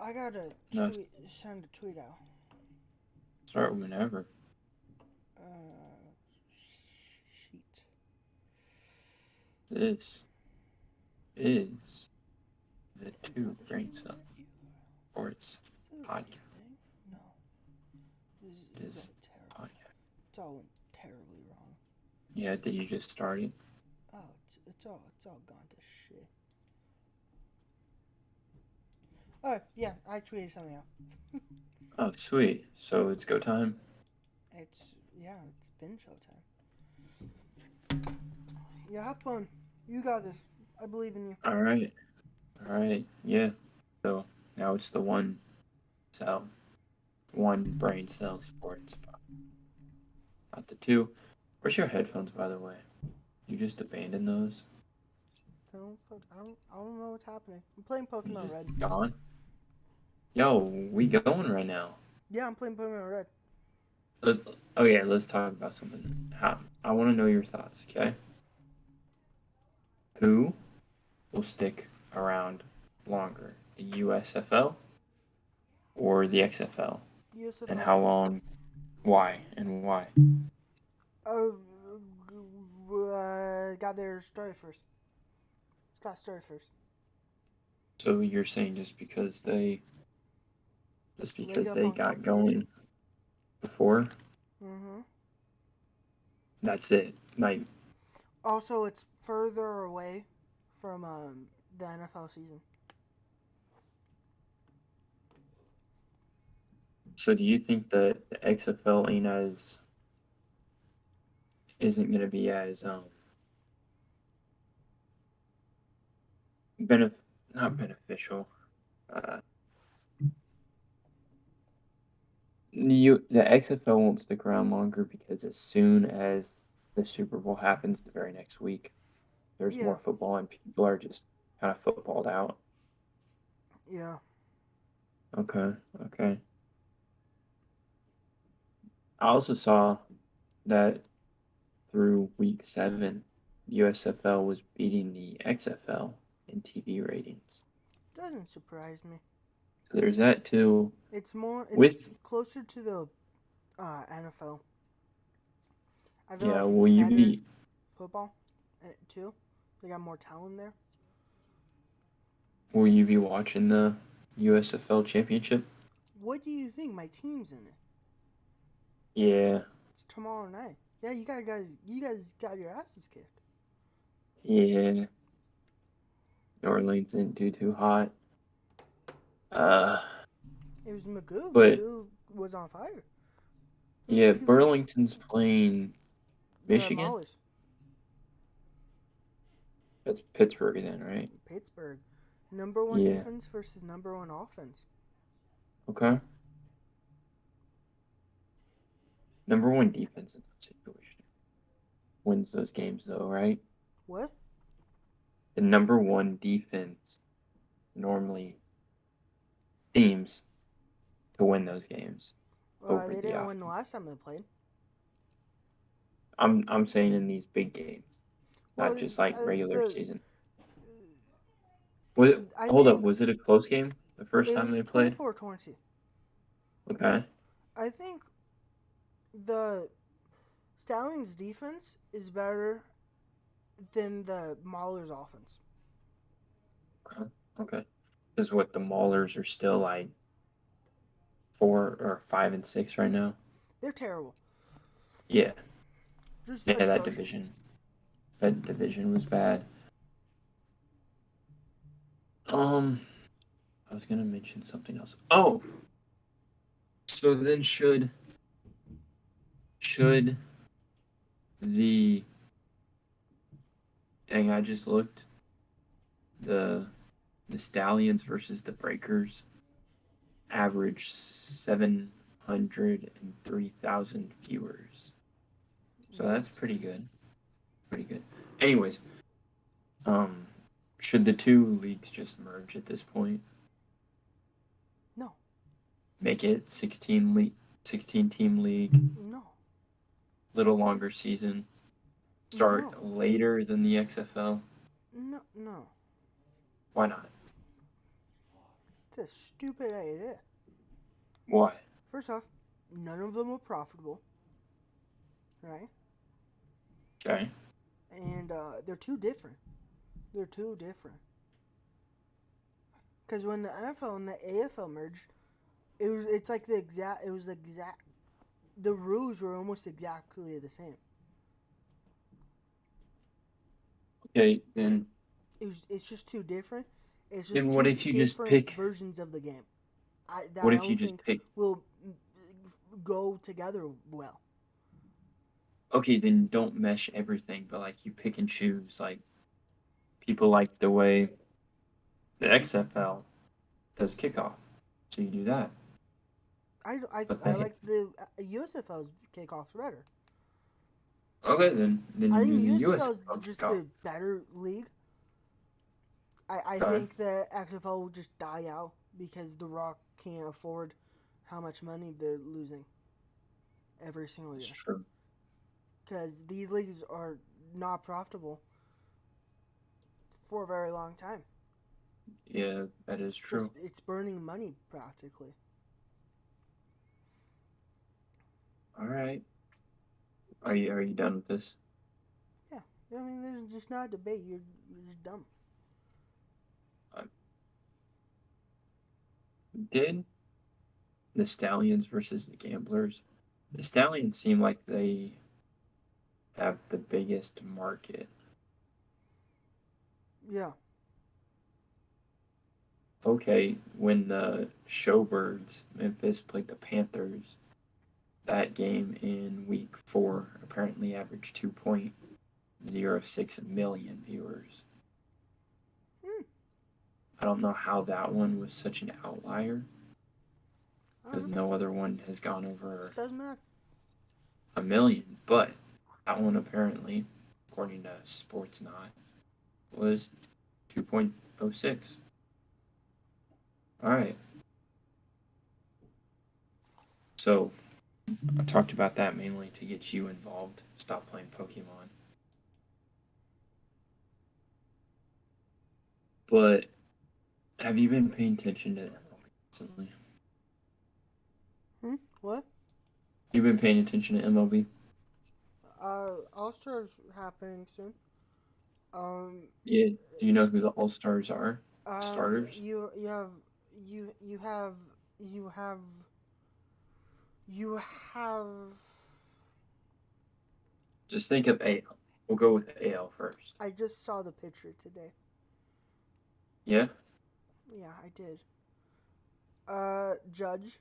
I gotta No, send a tweet out. start whenever. Uh, sheet. This is the Is Two that the Brain stream Cell URL? Sports Is that a Podcast. real thing? No. This is This all terrible. podcast. It's all went terribly wrong. Yeah, did you just start it? Oh, it's all gone to shit. Oh yeah, I tweeted something out. Oh, sweet. So it's go time. It's been showtime. Yeah, have fun. You got this. I believe in you. All right. All right. Yeah. So now it's the cell, one brain cell sports, not the two. Where's your headphones, by the way? You just abandoned those? I don't know what's happening. I'm playing You Pokemon just Red. gone? Yo, we going right now. Yeah, I'm playing Pokemon Red. Let, oh yeah, let's talk about something. I want to know your thoughts. Okay, who will stick around longer, the USFL or the XFL, and USFL. how long? Why and why? Oh, got there started first. Got started first. So you're saying just Leg because up they on got competition. going before, Mm-hmm. that's it. Like, Also, it's further away from the NFL season. so do you think that the XFL isn't going to be as benef not beneficial? Uh, the XFL won't stick around longer because as soon as the Super Bowl happens the very next week, there's Yeah, more football and people are just kind of footballed out. yeah, Okay, okay. I also saw that through week 7, USFL was beating the XFL in TV ratings. doesn't surprise me. So there's that too. It's more. With It's closer to the NFL. I feel yeah, like it's better football too. They got more talent there. will you be watching the USFL championship? What do you think? My team's in it. Yeah, It's tomorrow night. Yeah, you guys got your asses kicked. yeah. New Orleans didn't do too hot. Uh, It was Magoo. but Magoo was on fire. yeah, He looked Burlington's playing the Michigan. Maulers. That's Pittsburgh then, right? Pittsburgh. Number one Yeah. defense versus number one offense. Okay. Number one defense in that situation wins those games, though, right? What? The number one defense normally seems to win those games over They the didn't win the offense. last time they played. I'm saying in these big games, not Well, just like regular the season. Was it, I hold up, think was it a close game the first it time was they played? 24-20. Okay. I think the Stallions' defense is better than the Maulers' offense. Okay. Okay. Is what the Maulers are still like 4 or 5 and 6 right now. They're terrible. Yeah. Just Yeah, atrocious. that division was bad. Um, I was gonna mention something else. Oh, so then should the dang I just looked the the Stallions versus the Breakers average 703,000 viewers. So Yeah, that's that's pretty crazy. good. Pretty good. Anyways, um, should the two leagues just merge at this point? No, Make it 16 team league, no, little longer season, no, start later than the XFL. no, no. Why not? It's a stupid idea. Why? First off, none of them are profitable, right? Okay. And they're too different. They're too different. Because when the NFL and the AFL merged, it's like the rules were almost exactly the same. Okay, then It's just too different. It's just then what two if you just different pick? versions of the game. That What I if you don't just think pick? will go together well. Okay, then don't mesh everything, but like you pick and choose. Like people like the way the XFL does kickoff, so you do that. But I they like the USFL's kickoffs better. okay, then I you think do the the USFL is USFL just kickoff. the better league. I Okay, think the XFL will just die out because The Rock can't afford how much money they're losing every single that's year. true. Because these leagues are not profitable for a very long time. Yeah, that is Just true. it's burning money practically. All right, are you done with this? Yeah, I mean, there's just not a debate. You're just dumb. Uh, did the Stallions versus the Gamblers? The Stallions seem like they have the biggest market. Yeah. Okay, when the Showbirds Memphis played the Panthers, that game in week 4 apparently averaged 2.06 million viewers. Hmm. I don't know how that one was such an outlier I don't because know. no other one has gone over Doesn't matter. a million, but that one apparently, according to Sportsnot, was 2.06. All right. So I talked about that mainly to get you involved. Stop playing Pokemon. But have you been paying attention to MLB recently? Hmm. What? You've been paying attention to MLB? All Stars happening soon. Um. Yeah. Do you know who the All Stars are? Starters? You have you you have you have you have. Just think of AL. We'll go with AL first. I just saw the picture today. Yeah? Yeah, I did. Judge.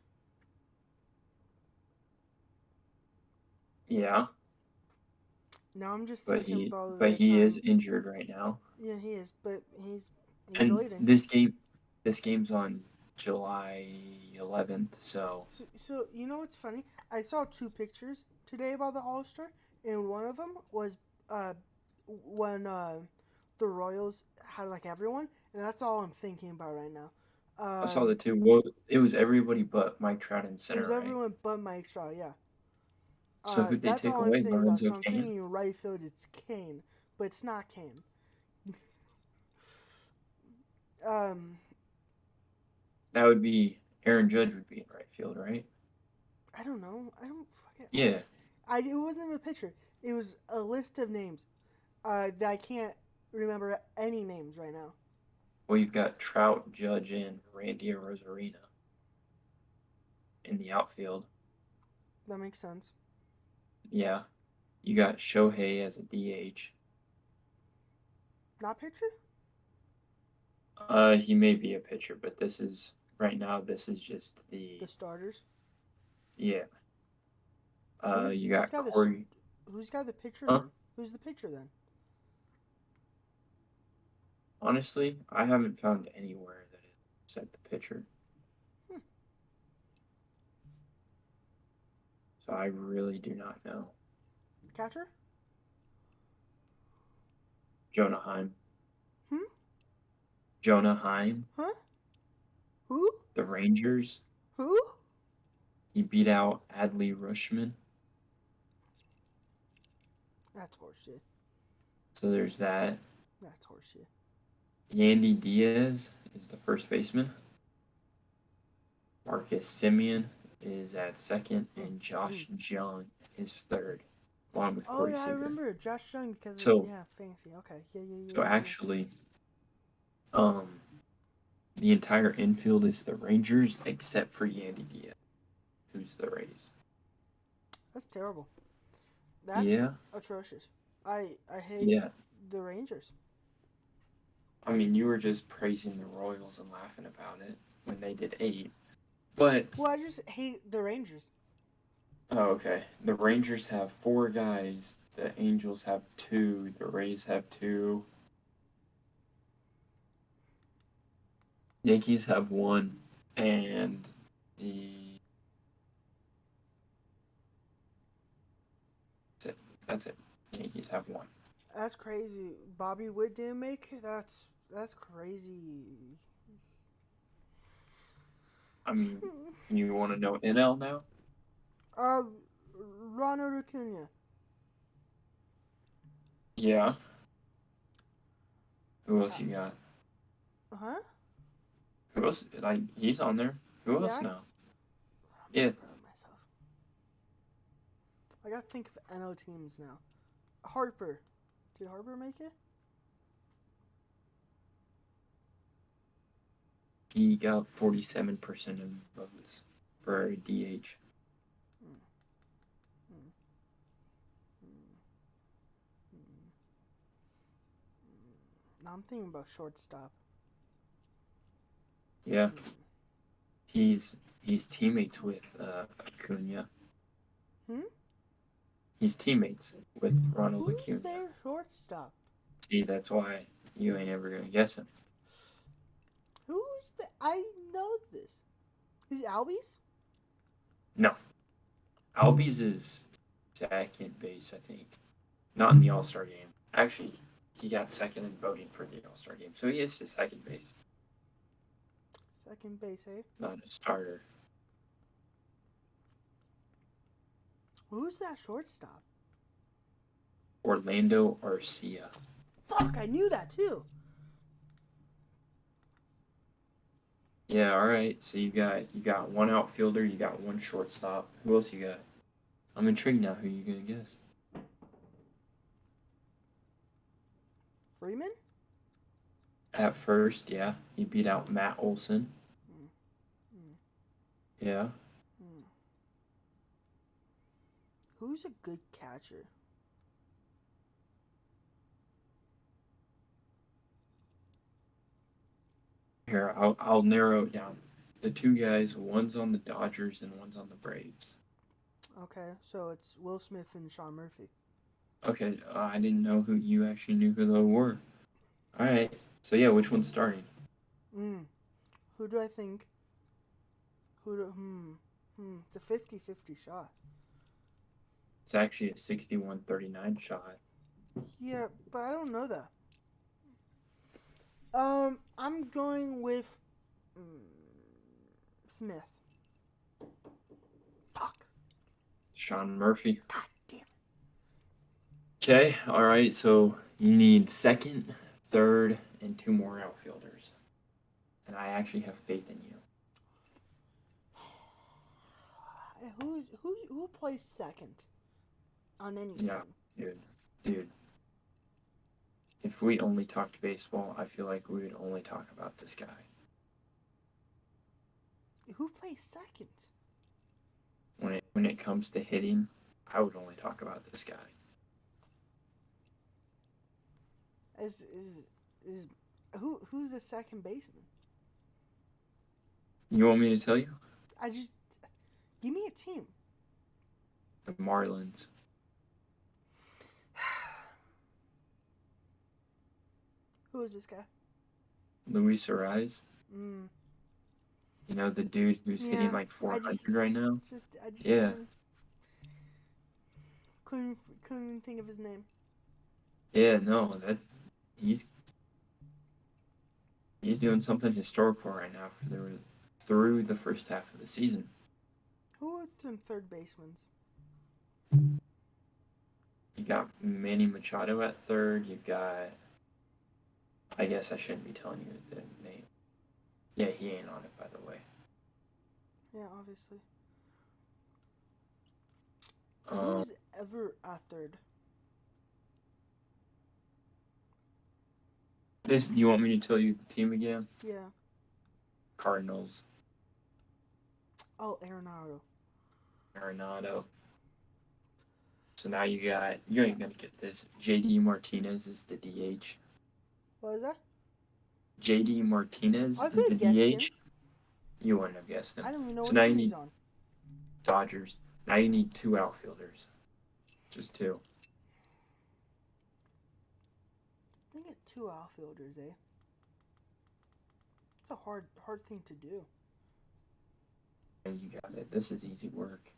Yeah. Now I'm just But thinking he about but the he is time. injured right now. Yeah, he is, but he's And leading. this game's on July 11th, so So you know what's funny? I saw two pictures today about the All Star, and one of them was uh when the Royals had like everyone, and that's all I'm thinking about right now. I saw the Um, two. Well, it was everybody but Mike Trout in it was center, right? everyone but Mike Shaw. Yeah. So who'd they That's take all I'm away? thinking about. Lorenzo So I'm Kane? thinking right field. It's Kane, but it's not Kane. Um, That would be Aaron Judge would be in right field, right? I don't know. I don't fucking. Yeah. It wasn't a picture. It was a list of names. That I can't remember any names right now. Well, you've got Trout, Judge, and Randy Rosarina in the outfield. That makes sense. Yeah. You got Shohei as a DH. Not pitcher? He may be a pitcher, but this is right now. This is just The the starters. yeah. Who's You who's got got the Corey. who's got the pitcher Huh? then? Who's the pitcher then? Honestly, I haven't found anywhere that it set the pitcher, Hmm. so I really do not know. Catcher? Jonah Heim. Hmm? Jonah Heim, Huh? Who? the Rangers. Who? He beat out Adley Rushman. That's horseshit. So there's that. That's horseshit. Yandy Diaz is the first baseman. Marcus Simeon is at second, and Josh Jung is third, along with Oh Corey yeah, I Seager. remember Josh Young because So- fantasy. Okay, yeah. So actually, the entire infield is the Rangers except for Yandy Diaz, who's the Rays. That's terrible. That's Yeah, atrocious. I hate yeah. the Rangers. I mean, you were just praising the Royals and laughing about it when they did 8. But, Well, I just hate the Rangers. oh, okay. The Rangers have 4 guys. The Angels have 2. The Rays have 2. Yankees have 1. And That's it. Yankees have 1. That's crazy. Bobby Witt didn't make. That's crazy. I mean, you want to know NL now? Uh, Ronald Acuna. Yeah. Who else you got? Huh? Who else? Like, he's on there. Who else Yeah. now? Yeah. Myself. I gotta think of NL teams now. Harper. Did Harper make it? He got 47% of votes for a DH. Now I'm thinking about shortstop. Yeah. He's teammates with Acuna. He's teammates with Ronald Who's Acuna. their shortstop? See, that's why you ain't ever gonna guess him. Who's the? I know this. Is it Albies? No. Albies is second base, I think. Not in the All-Star game. Actually, he got second in voting for the All-Star game, so he is the second base. Second base, eh? Not a starter. Who's that shortstop? Orlando Arcia. Fuck, I knew that too. Yeah, all right. So you got 1 outfielder, you got 1 shortstop. Who else you got? I'm intrigued now. Who you gonna guess? Freeman? At first, yeah, he beat out Matt Olson. Yeah. Who's a good catcher? Here, I'll narrow it down. The 2 guys, one's on the Dodgers and one's on the Braves. Okay, so it's Will Smith and Sean Murphy. Okay, I didn't know who you actually knew who those were. All right. So yeah, which one's starting? Who do I think? It's a 50-50 shot. It's actually a 61-39 shot. Yeah, but I don't know that. I'm going with Smith. Fuck. Sean Murphy. God damn it. Okay, all right. So you need second, third, and 2 more outfielders. And I actually have faith in you. Who plays second on any Yeah, team? dude. If we only talked baseball, I feel like we would only talk about this guy. Who plays second? When it comes to hitting, I would only talk about this guy. Who's the second baseman? You want me to tell you? Give me a team. The Marlins. Who is this guy? Luis Ariz. You know, the dude who's hitting like 400 right now? Yeah. Couldn't think of his name. Yeah, no, he's doing something historical right now through the first half of the season. Who are some third basemen? You got Manny Machado at third. You've got, I guess I shouldn't be telling you the name. Yeah, he ain't on it, by the way. Yeah, obviously. Um, Who's ever a third? you want me to tell you the team again? Yeah. Cardinals. Oh, Arenado. Arenado. So now you ain't gonna get this. JD Martinez is the DH. What is that? JD Martinez I is could the have guessed him. DH. You wouldn't have guessed him. I don't even know So what now you team he's need on. Dodgers. Now you need 2 outfielders. Just 2. I think it's 2 outfielders, eh? It's a hard thing to do. And you got it. This is easy work.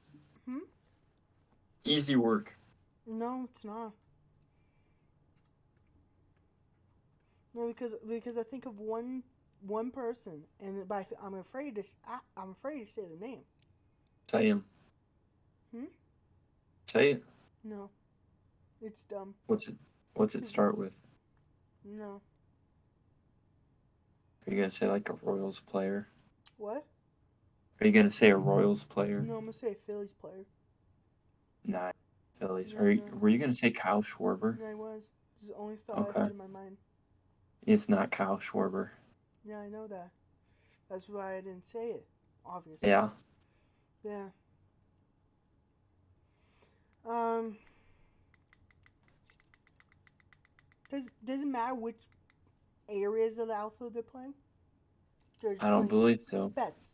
Hmm? Easy work. No, it's not. No, because I think of one person, and I'm afraid to say the name. Say him. Hmm? Say it. No, it's dumb. What's it start with? No. Are you gonna say like a Royals player? What? Are you gonna say a Royals player? No, I'm gonna say Phillies player. Nah, Phillies. No, no. Were you gonna say Kyle Schwarber? Yeah, I was. This is the only thought I Okay. had in my mind. It's not Kyle Schwarber. Yeah, I know that. That's why I didn't say it. Obviously. Yeah. Yeah. Um. Does it matter which areas of the outfield they're playing? They're just I don't playing believe so. Betts.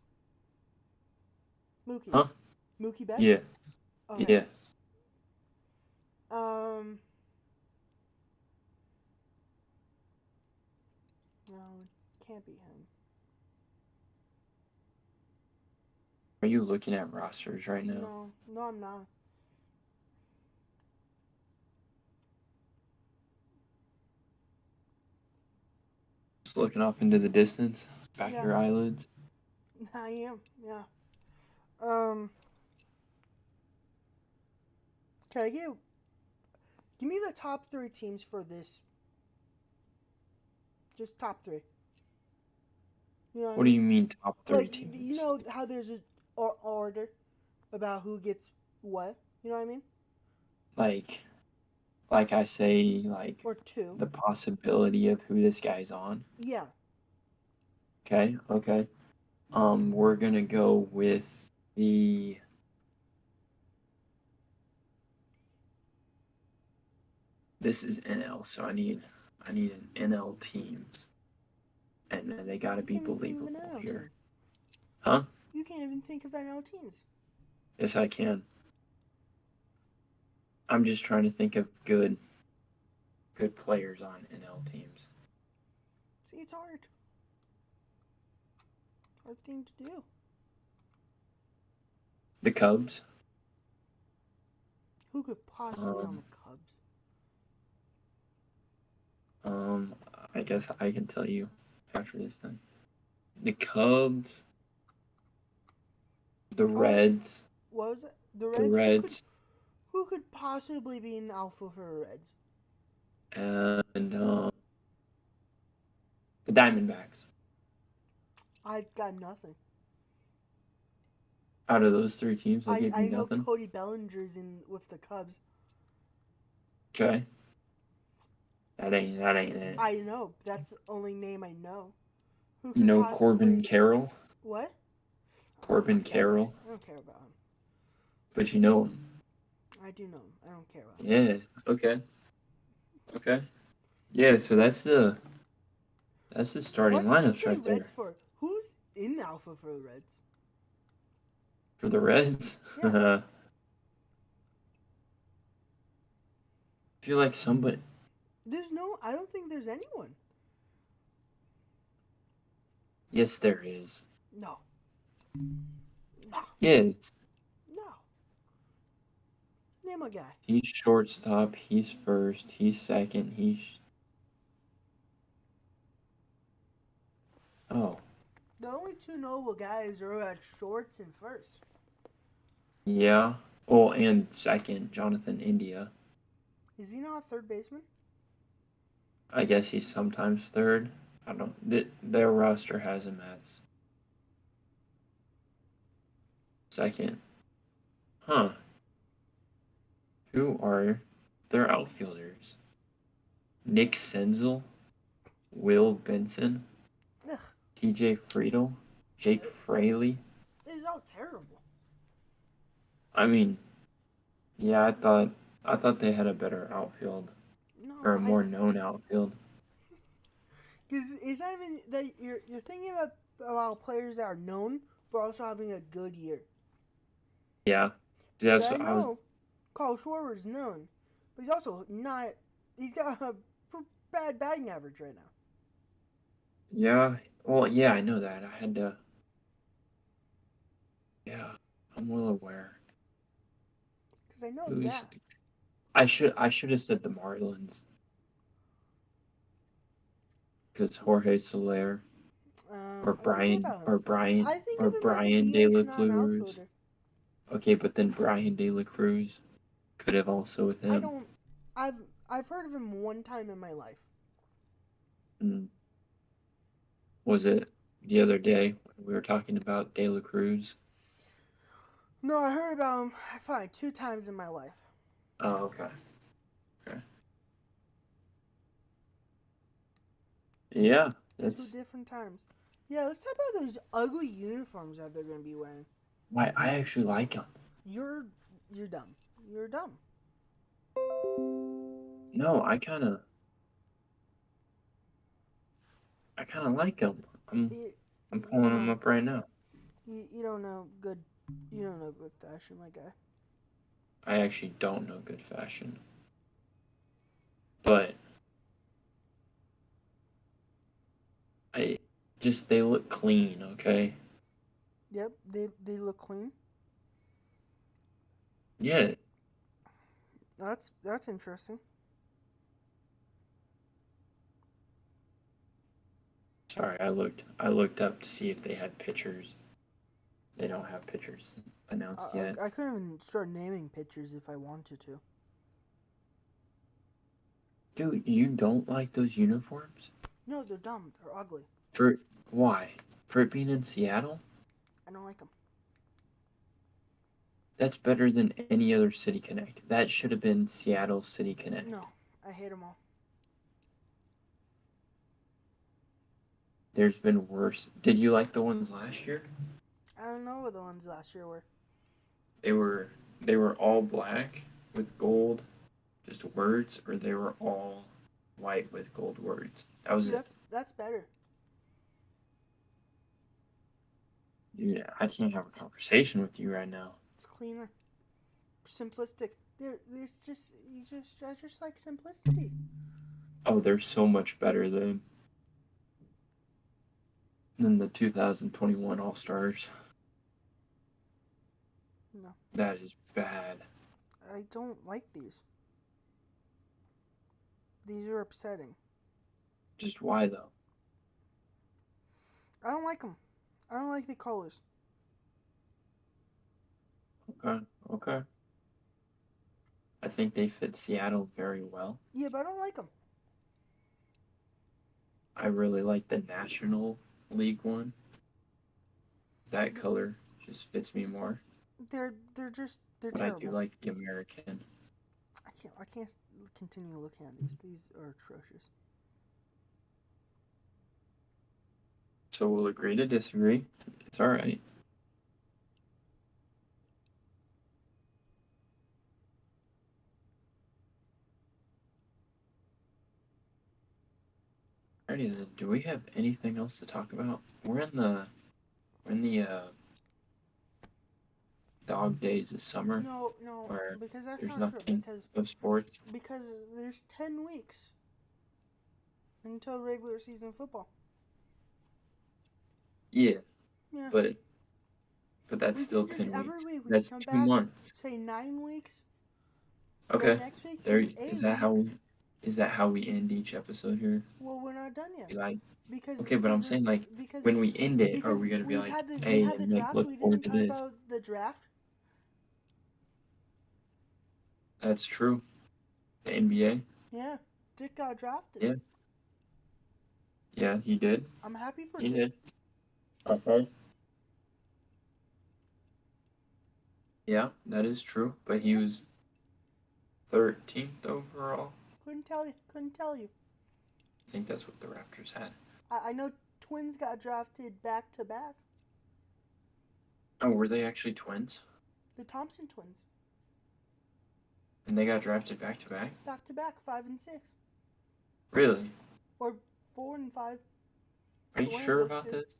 Mookie. Huh? Mookie Betts. Yeah. Okay. Yeah. No, it can't be him. Are you looking at rosters right now? No, I'm not. Just looking off into the distance, back Yeah. your eyelids. I am. Yeah. Can I give me the top 3 teams for this? Just top 3. You know What do you mean top 3 like teams? you know how there's a order about who gets what? You know what I mean? Like I say, like Or 2. the possibility of who this guy's on. Yeah. Okay. We're gonna go with the. This is NL, so I need an NL teams, and they gotta be You can't even think of an believable NL here, team. huh? You can't even think of NL teams. Yes, I can. I'm just trying to think of good players on NL teams. See, it's hard. Hard thing to do. The Cubs. Who could possibly be on the Cubs? I guess I can tell you after this thing. The Cubs. The Reds. What was it? The Reds. The Reds. Who could possibly be in the alpha for the Reds? And the Diamondbacks. I've got nothing. Out of those 3 teams, they give I you know nothing. Cody Bellinger's in with the Cubs. Okay. That ain't it. I know. That's the only name I know. Who You know possibly... Corbin Carroll? What? Corbin Carroll. I don't care about him. But you know him. I do know him. I don't care about Yeah. him. Okay. Yeah. So that's the starting lineups right there. Reds for? Who's in the alpha for the Reds? For the Reds. Yeah. I feel like somebody. I don't think there's anyone. Yes, there is. No. Yeah. No. Name a guy. He's shortstop. He's first. He's second. Oh. The only 2 notable guys are at shorts and first. Yeah. Oh, and second, Jonathan India. Is he not a third baseman? I guess he's sometimes third. I don't. Their roster has him as. second. Huh. Who are their outfielders? Nick Senzel, Will Benson, Ugh, TJ Friedel, Jake Fraley. it's all terrible. I mean, yeah, I thought they had a better outfield or a No, more known outfield. because it's not even that you're thinking about players that are known, but also having a good year. Yeah. See, Because that's I what I was. know Carl Schwarber's known, but he's also not. He's got a bad batting average right now. Yeah. Well, yeah, I know that. I had to. Yeah, I'm well aware. Because I know Who's? that. I should have said the Marlins because Jorge Soler or I forget Brian about him. or Brian I think or of him as a Brian De DH, La not an Cruz. outfielder. Okay, but then Brian De La Cruz could have also with I him. don't. I've I've heard of him one time in my life. Mm. Was it the other day when we were talking about De La Cruz? No, I heard about him. I find 2 times in my life. Oh, okay. Okay. Yeah, 2 different times. Yeah, let's talk about those ugly uniforms that they're gonna be wearing. why I actually like him. You're you're dumb. You're dumb. No, I kind of like him. I'm You, I'm you pulling him don't up right now. you don't know good. You don't know good fashion, my guy. I actually don't know good fashion, but I just they look clean. Okay. Yep, they look clean. Yeah. That's interesting. Sorry, I looked up to see if they had pictures. They don't have pictures announced yet. I couldn't even start naming pictures if I wanted to. Dude, you don't like those uniforms? No, they're dumb. They're ugly. For why? For it being in Seattle? I don't like them. That's better than any other City Connect. That should have been Seattle City Connect. No, I hate them all. There's been worse. Did you like the ones last year? I don't know what the ones last year were. They were they were all black with gold, just words, or they were all white with gold words. That was See, it. that's better. Dude, I can't have a conversation with you right now. It's cleaner, simplistic. There's I just like simplicity. Oh, they're so much better than the 2021 All Stars. No, That is bad. I don't like these. These are upsetting. Just why though? I don't like them. I don't like the colors. Okay, okay. I think they fit Seattle very well. Yeah, but I don't like them. I really like the National League one. That color just fits me more. They're But I do terrible. like the American. I can't continue looking at these. These are atrocious. So we'll agree to disagree. It's all right. Alrighty then. Do we have anything else to talk about? We're in the dog days of summer No, no, where because that's there's not true. nothing of sports. Because there's 10 weeks until regular season football. Yeah, Yeah, but that's we still can just 10 every weeks. week we can That's come 2 months. say 9 weeks. Then Okay. next week There say is eight that how weeks. is that how we end each episode here? Well, we're not done yet Be like, because okay, but I'm saying like because when we end it, are because we gonna be we've like, had we hey, had the and like draft. look We forward didn't to talk this? about the draft. That's true. The NBA. Yeah, Dick got drafted. Yeah. Yeah, he did. I'm happy for He Dick. did. Okay. Yeah, that is true. But he was 13th overall. Couldn't tell you. Couldn't tell you. I think that's what the Raptors had. I know Twins got drafted back to back. Oh, were they actually twins? The Thompson twins. And they got drafted back to back? Back to back, 5 and 6. Really? Or 4 and 5. Are you One of sure those about two. this?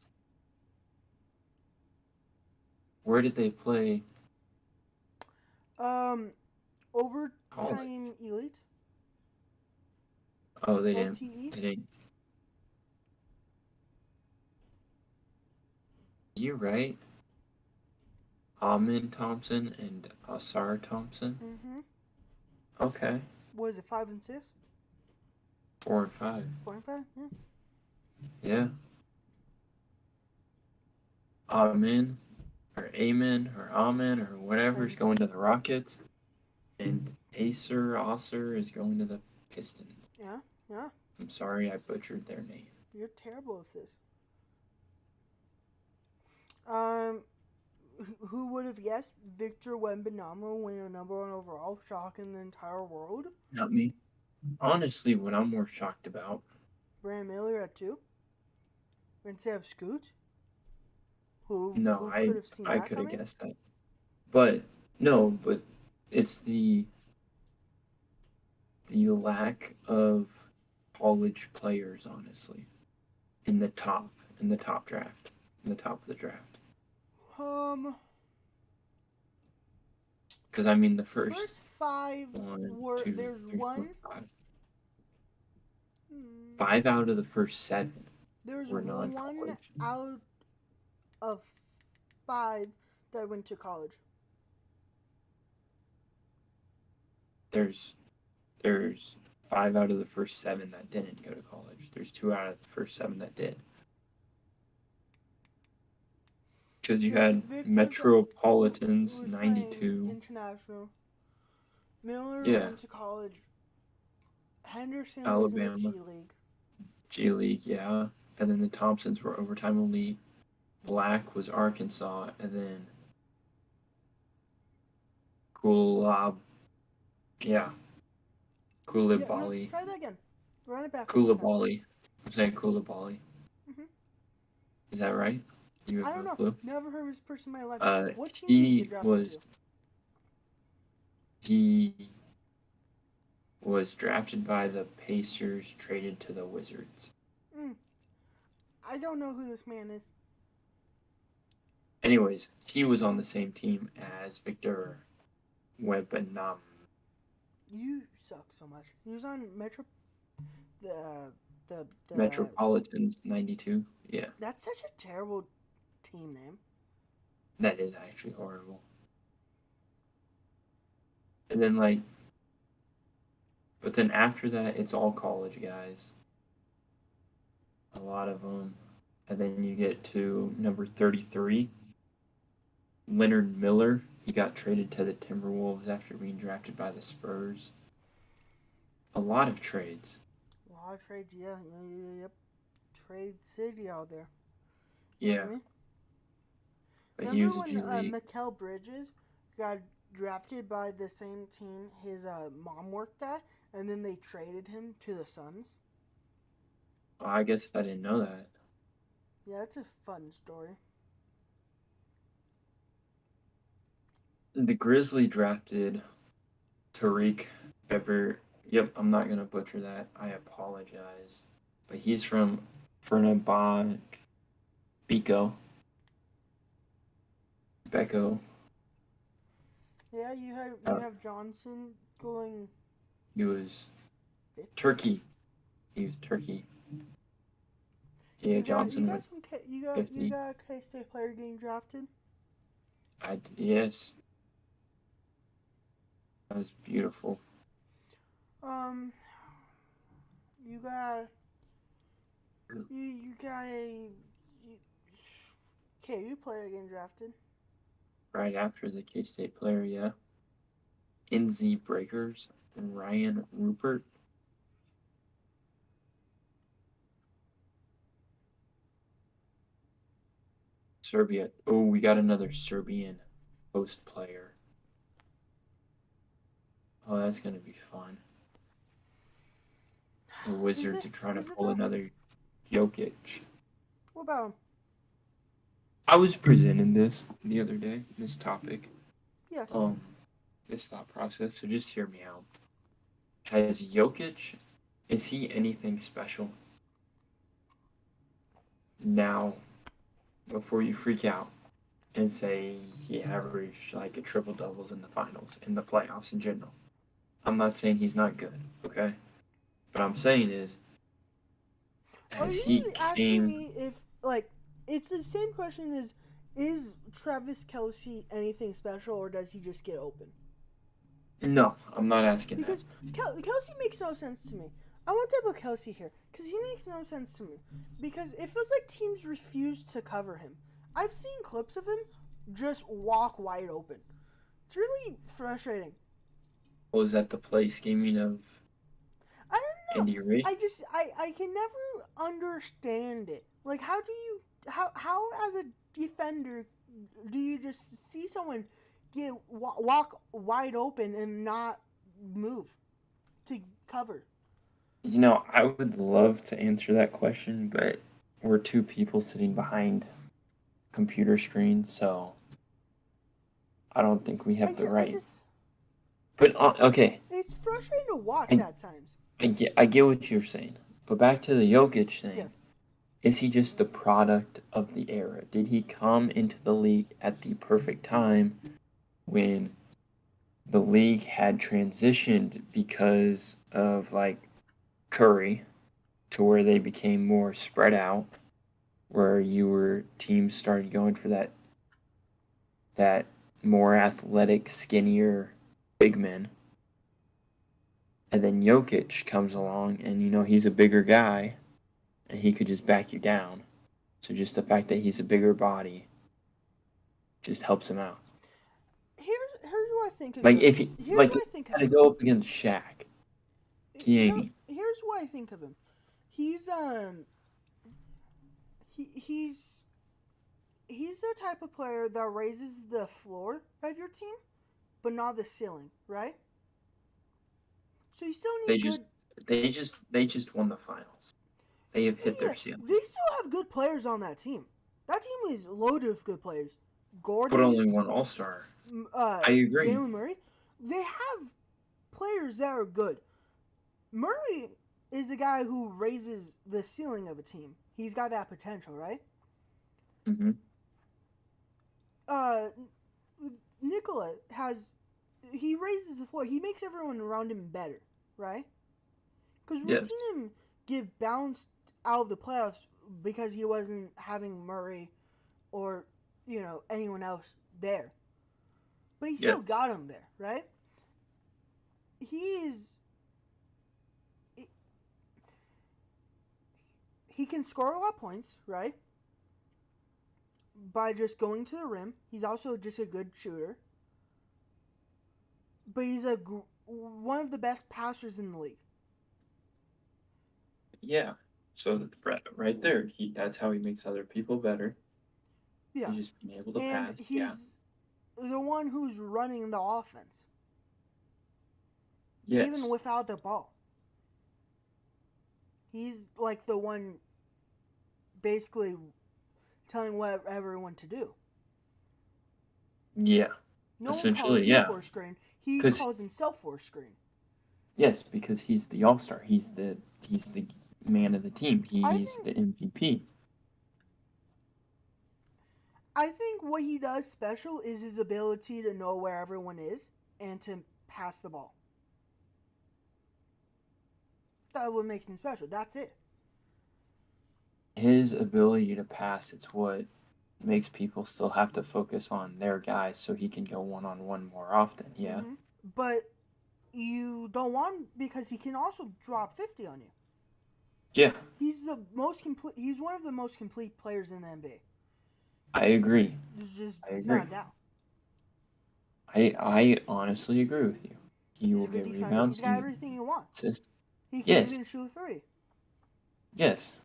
Where did they play Overtime college? elite. Oh, they didn't. OTE. They didn't. You right? Amin Thompson and Asar Thompson. Mm-hmm. Okay. What is it, 5 and 6? 4 and 5. 4 and 5? Yeah. Yeah. Amin or Amin or whatever is going to the Rockets, and Acer is going to the Pistons. Yeah, yeah. I'm sorry I butchered their name. You're terrible at this. Um, who would have guessed Victor Wembanyama winning a #1 overall, shocking the entire world? Not me. Honestly, what I'm more shocked about. Brandon Miller at 2 instead of Scoot. Who could have seen I that could have coming? guessed that. But no, but it's the lack of college players, honestly, in the top draft, in the top of the draft. Because I mean, the first 5 one, were 2, there's 3, 4, one. 5. 5 out of the first 7 There's were one non-college. out of 5 that went to college. There's 5 out of the first 7 that didn't go to college. There's 2 out of the first 7 that did. Because you had Metropolitans, 92. International. Miller Yeah. went to college. Henderson Alabama. was in the G League. G League, yeah. And then the Thompsons were overtime elite. Black was Arkansas, and then Koulibaly. Yeah, no, try that again. Run it back. Koulibaly. I'm saying Koulibaly. Mm-hmm. Is that right? You I have don't no know. clue? Never heard of this person in my life. What team He did he get drafted to? He was drafted by the Pacers, traded to the Wizards. I don't know who this man is. Anyways, he was on the same team as Victor Wembanyama. You suck so much. He was on the Metropolitans 92. Yeah. That's such a terrible team name. That is actually horrible. And then but then after that, it's all college guys. A lot of them. And then you get to number 33, Leonard Miller. He got traded to the Timberwolves after being drafted by the Spurs. A lot of trades. A lot of trades, yeah. Yep. Trade City out there. Yeah. You know But remember he was a when G League. Mikal Bridges got drafted by the same team his mom worked at, and then they traded him to the Suns? Oh, I guess I didn't know that. Yeah, it's a fun story. The Grizzly drafted Tariq Pepper. Yep, I'm not going to butcher that. I apologize. But he's from Fernabonk. Beko. Yeah, you have Johnson going. He was 50. Turkey. He was Turkey. Yeah, Johnson was 50. You got a K-State player getting drafted? Yes. That was beautiful. You got a KU player getting drafted. Right after the K-State player, yeah. NZ Breakers, Ryan Rupert. Serbia. Oh, we got another Serbian post player. Oh, that's gonna be fun. The Is Wizards it? are trying to Is it pull though? another Jokic. What about him? I was presented this the other day, this topic, Yes. this thought process. So just hear me out. Has Jokic, is he anything special? Now, before you freak out and say he averaged like a triple doubles in the finals, in the playoffs in general. I'm not saying he's not good, okay? What I'm saying Are as he you asking came. me if like it's the same question as is Travis Kelsey anything special or does he just get open? No, I'm not asking that. Because Kelsey makes no sense to me. I want to put Kelsey here because he makes no sense to me. Because it feels like teams refuse to cover him. I've seen clips of him just walk wide open. It's really frustrating. Was that the play scheming of I don't know. Andy Reid? I can never understand it. Like how as a defender do you just see someone walk wide open and not move to cover? I would love to answer that question, but we're two people sitting behind computer screens, so I don't think we have the I right. just But okay, it's frustrating to watch I, at times. I get what you're saying. But back to the Jokic thing. Yes. Is he just the product of the era? Did he come into the league at the perfect time when the league had transitioned because of like Curry to where they became more spread out, where teams started going for that more athletic, skinnier big men. And then Jokic comes along and he's a bigger guy and he could just back you down. So just the fact that he's a bigger body just helps him out. Here's what I think of Like him. if he Here's like what if I he think of had to him. go up against Shaq, he ain't. Here's what I think of him. He's he's the type of player that raises the floor of your team, but not the ceiling, right? So you still They need just good. they just won the finals. They have hit Yeah, their ceiling, they still have good players on that team. That team is loaded with good players. but Gordon, only one All Star. I agree. Jalen Murray. They have players that are good. Murray is a guy who raises the ceiling of a team. He's got that potential, right? Hmm. Uh, Nikola has. He raises the floor. He makes everyone around him better, right? Because we've Yes. seen him get bounced out of the playoffs because he wasn't having Murray or anyone else there, but he still Yes. got him there, right? He is he can score a lot of points, right? By just going to the rim. He's also just a good shooter, but he's one of the best passers in the league. Yeah. So right there, that's how he makes other people better. Yeah, He's just being able to and pass. Yeah. he's the one who's running the offense, even Yes. without the ball. He's like the one basically telling what everyone to do. Yeah. No one calls Essentially, him yeah. for a screen. He Because calls himself for a screen. yes, because he's the All Star. He's the man of the team. I He's think the MVP. I think what he does special is his ability to know where everyone is and to pass the ball. That's what makes him special. That's it. His ability to pass, it's what makes people still have to focus on their guys so he can go one on one more often. Yeah. Hmm. But you don't want because he can also drop 50 on you. Yeah, He's the most complete. He's one of the most complete players in the NBA. I agree. I It's agree. not a doubt. I honestly agree with you. He He's will a good get defender. He's rebounds. He got will everything you want. assist. He can Yes, even shoot a three. yes.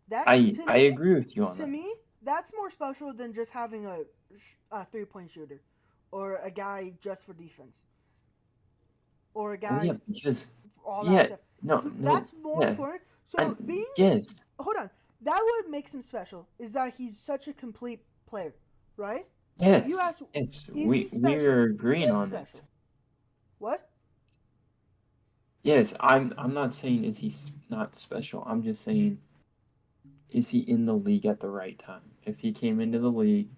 That I I agree with you on to that. me, that's more special than just having a 3-point shooter or a guy just for defense. or a Well, yeah, guy, because all that yeah, stuff. no, That's more yeah, important. So and being yes, hold on, that what makes him special is that he's such a complete player, right? You yes, ask, yes. is he special? We're He agreeing is on this. special. What? Yes, I'm not saying is he not special. I'm just saying is he in the league at the right time? If he came into the league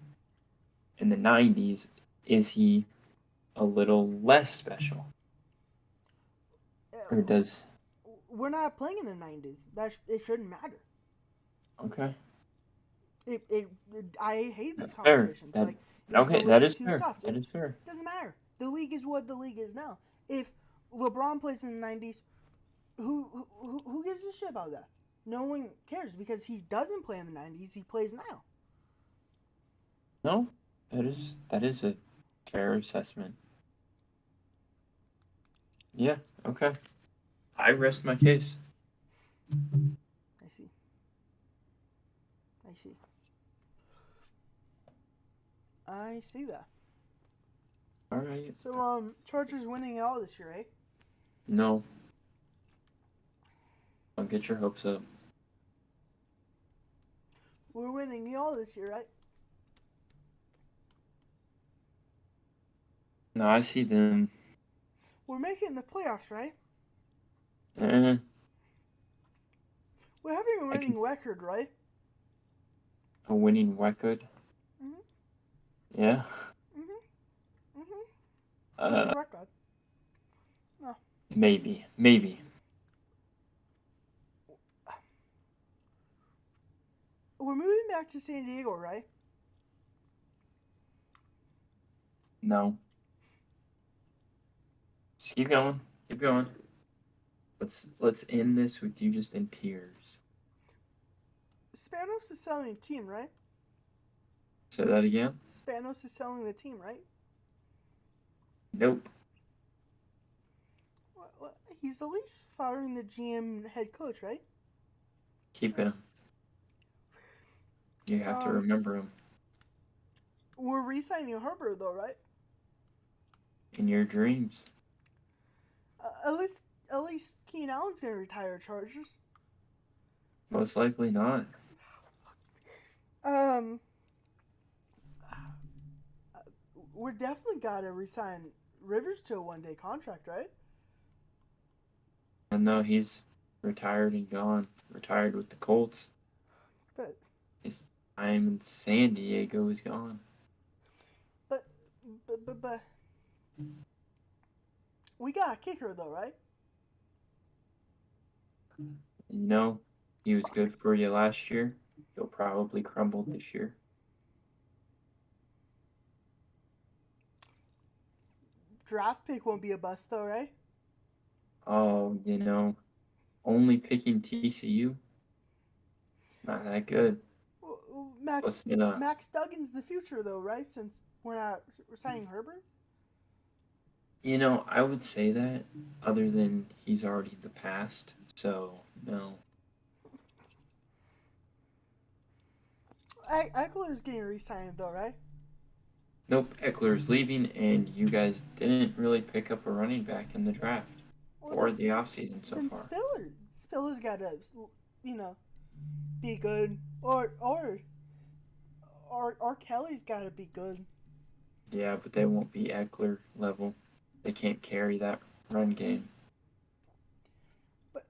in the 90s, is he a little less special? Or Uh, does we're not playing in the '90s. It shouldn't matter. okay. I hate these That's fair. conversations. That Like, is the okay, that league is too fair. soft? That It is fair. doesn't matter. The league is what the league is now. If LeBron plays in the '90s, who gives a shit about that? No one cares because he doesn't play in the '90s. He plays now. No, that is a fair assessment. Yeah, okay. I rest my case. I see. I see. I see that. All right. So, Chargers winning it all this year, eh? No, don't get your hopes up. We're winning it all this year, right? No, I see them. We're making the playoffs, right? Eh, We're having a I can winning record, right? a winning record. Mhm. Yeah. Mhm. Mhm. Winning Uh, record. No. maybe. We're moving back to San Diego, right? No. Just keep going. Keep going. Let's end this with you just in tears. Spanos is selling the team, right? Say that again. Spanos is selling the team, right? Nope. What? He's at least firing the GM head coach, right? Keep him. You have to Um, remember him we're re-signing Herbert though, right? in your dreams. At least Keenan Allen's gonna retire Chargers. Most likely not. Um, we're definitely gotta resign Rivers to a one-day contract, right? I know he's retired and gone. Retired with the Colts. But His time in San Diego is gone. but but we got a kicker though, right? You know, he was Fuck. good for you last year. He'll probably crumble this year. Draft pick won't be a bust though, right? Oh, only picking TCU. Not that good. Max Listen, Max Duggan's the future though, right? Since we're signing Herbert. I would say that other than he's already the past. So, no. Eckler's getting re-signed though, right? Nope, Eckler's leaving, and you guys didn't really pick up a running back in the draft Well, or the offseason so then far. Spiller's got to, be good, or Kelly's got to be good. Yeah, but they won't be Eckler level. They can't carry that run game. But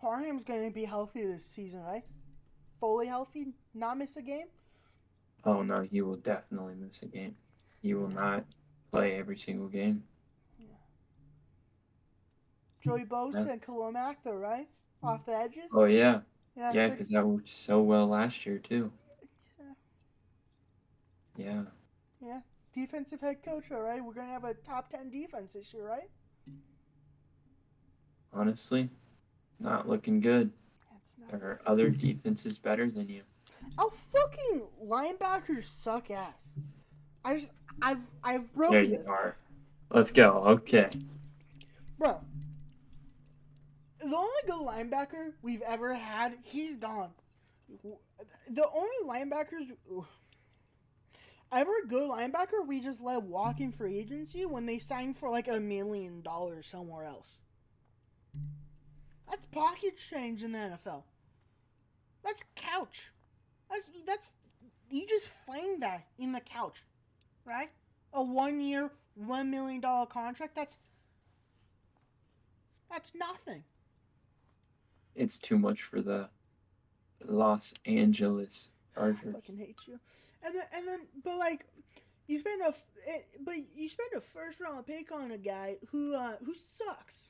Parham's going to be healthy this season, right? Fully healthy, not miss a game. Oh, no, he will definitely miss a game. He will Yeah. not play every single game. Yeah. Joey Bosa Yeah. and Kalomak, though, right? Off the edges. Oh, yeah. Yeah. Yeah, because that worked so well last year, too. Yeah. Yeah. Yeah. Defensive head coach, all right. We're going to have a top 10 defense this year, right? Honestly, not looking good. That's not. There are other defenses better than you. Our fucking linebackers suck ass. I've broken There you this. are. Let's go. Okay. Bro, the only good linebacker we've ever had, he's gone. The only linebackers. ever a good linebacker we just let walk in free agency when they signed for like $1 million somewhere else. That's pocket change in the NFL. That's couch. That's you just find that in the couch, right? A 1 year, $1 million contract. That's nothing. It's too much for the Los Angeles I Chargers. fucking hate you. And then, but like, you spend a first round pick on a guy who sucks,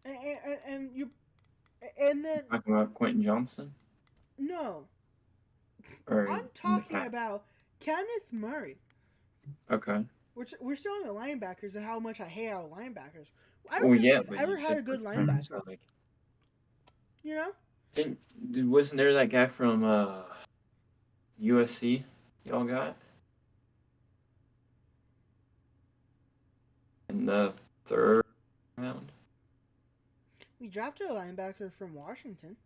and you, and then Talking about Quentin Johnson, no, or I'm in the talking past? about Kenneth Murray. Okay. We're still on the linebackers and how much I hate our linebackers. I Well, don't think yeah, we've but ever you had a said good first round, so linebacker. like, You know? wasn't there that guy from USC y'all got in the third round? We drafted a linebacker from Washington.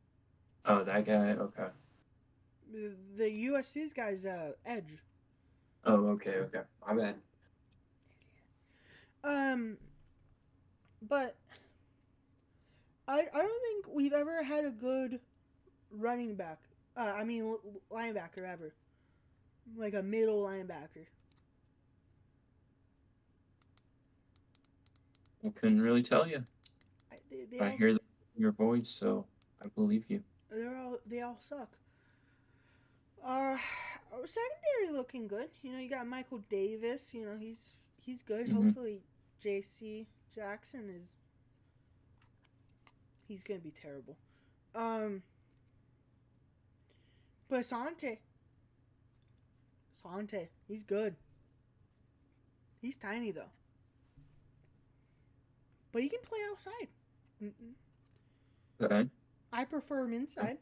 Oh, that guy. Okay. The USC's guy's edge. Oh, okay. My bad. But I don't think we've ever had a good running back. Linebacker ever. Like a middle linebacker. I couldn't really tell you. They I all hear that in your voice, so I believe you. they all suck. Uh, secondary looking good. You know, you got Michael Davis. You know, he's good. Hmm. Hopefully, J.C. Jackson is he's gonna be terrible. But Sante, he's good. He's tiny though, but he can play outside. Okay. I prefer him inside,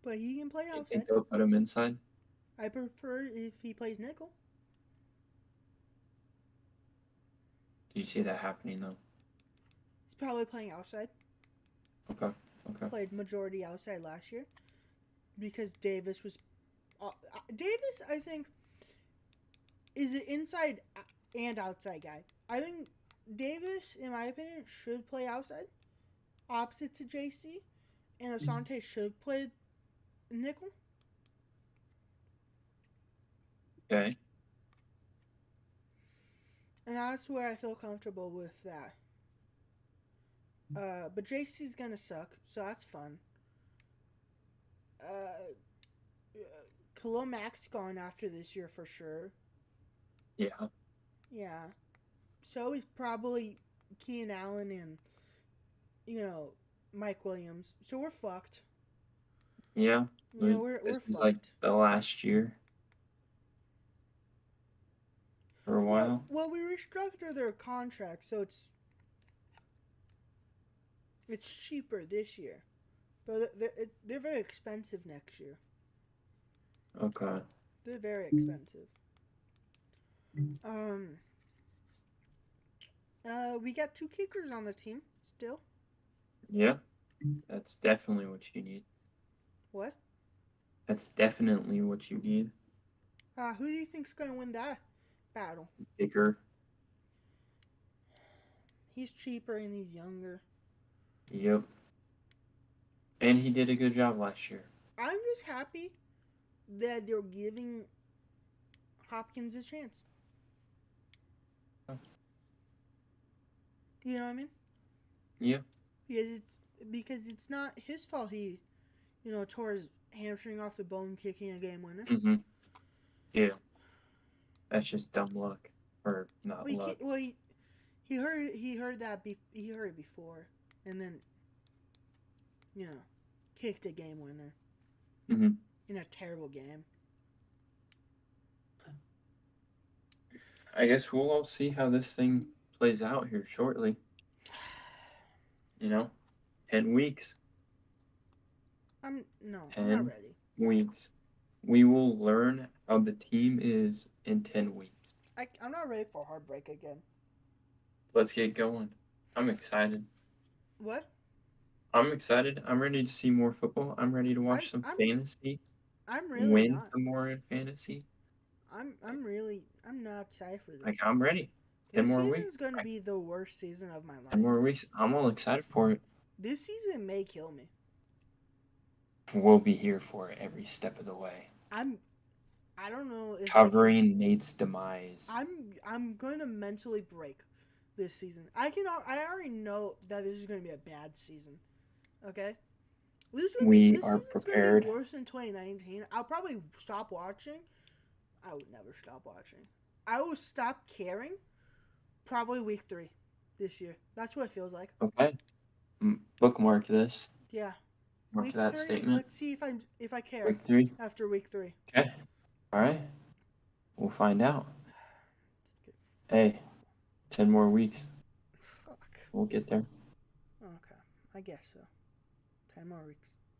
but he can play You outside. think they'll put him inside? I prefer if he plays nickel. Do you see that happening though? He's probably playing outside. Okay. Played majority outside last year because Davis was. Davis, I think, is an inside and outside guy. I think Davis, in my opinion, should play outside, opposite to JC, and Asante should play nickel. Okay. And that's where I feel comfortable with that. But JC's gonna suck, so that's fun. Khalil Mack's gone after this year for sure. Yeah. Yeah. So is probably Keenan Allen and, Mike Williams. So we're fucked. Yeah. Yeah, But we're this is fucked. like the last year for a while. Well, we restructured their contract, so it's cheaper this year, but they're very expensive next year. Okay. They're very expensive. Um. We got 2 kickers on the team still. Yeah. That's definitely what you need. What? That's definitely what you need. Who do you think's gonna win that battle? Kicker. He's cheaper and he's younger. Yep. And he did a good job last year. I'm just happy that they're giving Hopkins a chance. You know what I mean? Yeah. Because it's not his fault he, tore his hamstring off the bone kicking a game winner. Mm-hmm. Yeah. That's just dumb luck. Or not luck. He heard it before, and then, kicked a game winner. Mm-hmm. In a terrible game. I guess we'll all see how this thing plays out here shortly. 10 weeks. I'm not ready. Weeks. We will learn how the team is in 10 weeks. I'm not ready for heartbreak again. Let's get going. I'm excited. What? I'm excited. I'm ready to see more football. I'm ready to watch some fantasy. I'm really win not. some more in fantasy. I'm not excited for this. Like I'm ready. 10 This more weeks. season's going to Right? be the worst season of my 10 life. more weeks. I'm all excited for it. This season may kill me. We'll be here for it every step of the way. I don't know if I can. Covering Nate's demise. I'm going to mentally break this season. I already know that this is going to be a bad season. Okay? We This are season's going to be prepared. worse than 2019. I'll probably stop watching. I would never stop watching. I will stop caring probably week 3 this year. That's what it feels like. Okay. Bookmark this. Yeah. Mark Week that 3, statement. let's see if I care Week 3. after week 3. Okay. All right. We'll find out. Hey, 10 more weeks. Fuck. We'll get there. Okay. I guess so. 10 more weeks.